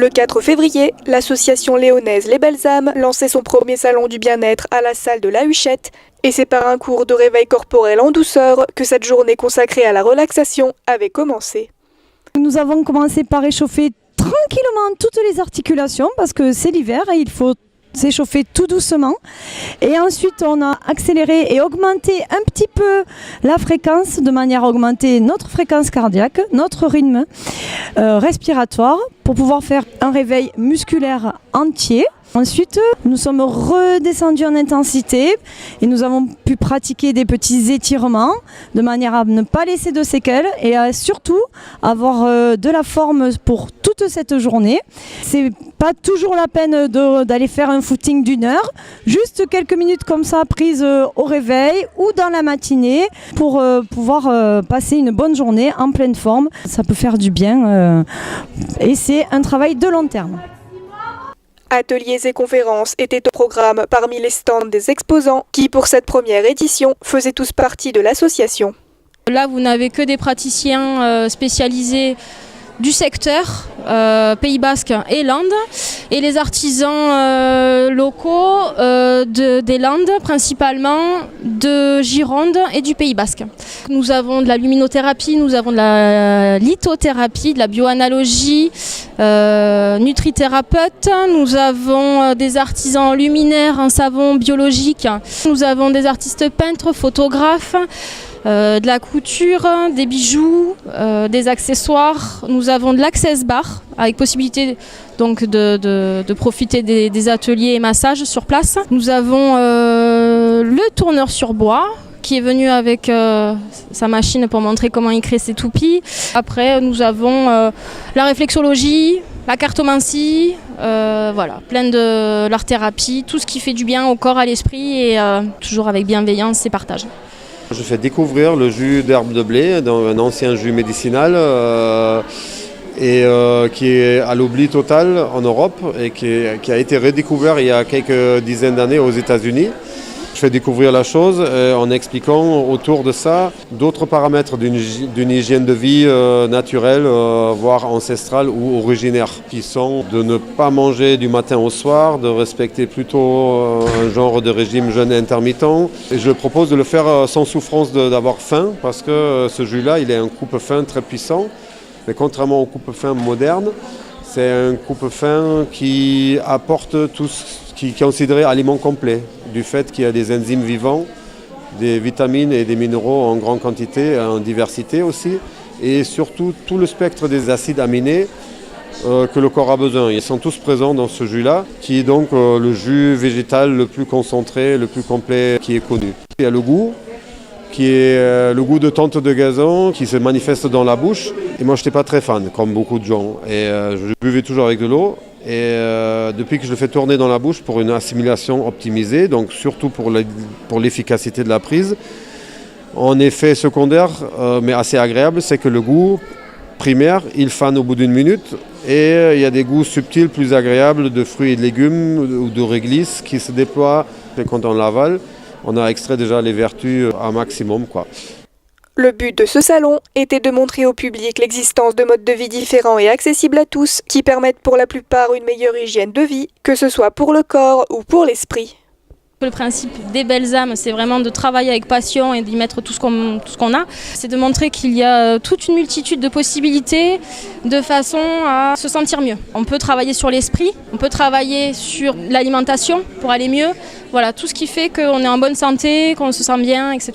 Le 4 février, l'association léonaise Les Belles âmes lançait son premier salon du bien-être à la salle de la Huchette et c'est par un cours de réveil corporel en douceur que cette journée consacrée à la relaxation avait commencé. Nous avons commencé par réchauffer tranquillement toutes les articulations parce que c'est l'hiver et il faut s'échauffer tout doucement. Et ensuite, on a accéléré et augmenté un petit peu la fréquence de manière à augmenter notre fréquence cardiaque, notre rythme respiratoire pour pouvoir faire un réveil musculaire entier. Ensuite, nous sommes redescendus en intensité et nous avons pu pratiquer des petits étirements de manière à ne pas laisser de séquelles et à surtout avoir de la forme pour toute cette journée. C'est pas toujours la peine d'aller faire un footing d'1 heure, juste quelques minutes comme ça prises au réveil ou dans la matinée pour pouvoir passer une bonne journée en pleine forme. Ça peut faire du bien et c'est un travail de long terme. Ateliers et conférences étaient au programme parmi les stands des exposants qui, pour cette première édition, faisaient tous partie de l'association. Là, vous n'avez que des praticiens spécialisés du secteur, Pays Basque et Landes, et les artisans locaux des Landes, principalement de Gironde et du Pays Basque. Nous avons de la luminothérapie, nous avons de la lithothérapie, de la bioanalogie, nutrithérapeute, nous avons des artisans luminaires en savon biologique, nous avons des artistes peintres, photographes, de la couture, des bijoux, des accessoires. Nous avons de l'access bar avec possibilité donc de profiter des ateliers et massages sur place. Nous avons le tourneur sur bois qui est venu avec sa machine pour montrer comment il crée ses toupies. Après, nous avons la réflexologie, la cartomancie, voilà, plein de l'art-thérapie, tout ce qui fait du bien au corps, à l'esprit et toujours avec bienveillance et partage. Je fais découvrir le jus d'herbe de blé, un ancien jus médicinal qui est à l'oubli total en Europe et qui a été redécouvert il y a quelques dizaines d'années aux États-Unis. Je fais découvrir la chose en expliquant autour de ça d'autres paramètres d'une hygiène de vie naturelle, voire ancestrale ou originaire, qui sont de ne pas manger du matin au soir, de respecter plutôt un genre de régime jeûne intermittent. Et je propose de le faire sans souffrance d'avoir faim, parce que ce jus-là, il est un coupe-faim très puissant. Mais contrairement au coupe-faim moderne, c'est un coupe-faim qui apporte tout ce qui est considéré aliment complet, du fait qu'il y a des enzymes vivants, des vitamines et des minéraux en grande quantité, en diversité aussi, et surtout tout le spectre des acides aminés que le corps a besoin. Ils sont tous présents dans ce jus-là, qui est donc le jus végétal le plus concentré, le plus complet qui est connu. Il y a le goût, qui est le goût de tente de gazon, qui se manifeste dans la bouche. Et moi, je n'étais pas très fan, comme beaucoup de gens. Et je buvais toujours avec de l'eau. Et depuis que je le fais tourner dans la bouche pour une assimilation optimisée, donc surtout pour l'efficacité de la prise, en effet secondaire, mais assez agréable, c'est que le goût primaire, il fane au bout d'1 minute. Et il y a des goûts subtils, plus agréables, de fruits et de légumes ou de réglisse qui se déploient. Et quand on l'avale, on a extrait déjà les vertus à maximum, quoi. Le but de ce salon était de montrer au public l'existence de modes de vie différents et accessibles à tous, qui permettent pour la plupart une meilleure hygiène de vie, que ce soit pour le corps ou pour l'esprit. Le principe des Belles âmes, c'est vraiment de travailler avec passion et d'y mettre tout ce qu'on a. C'est de montrer qu'il y a toute une multitude de possibilités de façon à se sentir mieux. On peut travailler sur l'esprit, on peut travailler sur l'alimentation pour aller mieux. Voilà, tout ce qui fait qu'on est en bonne santé, qu'on se sent bien, etc.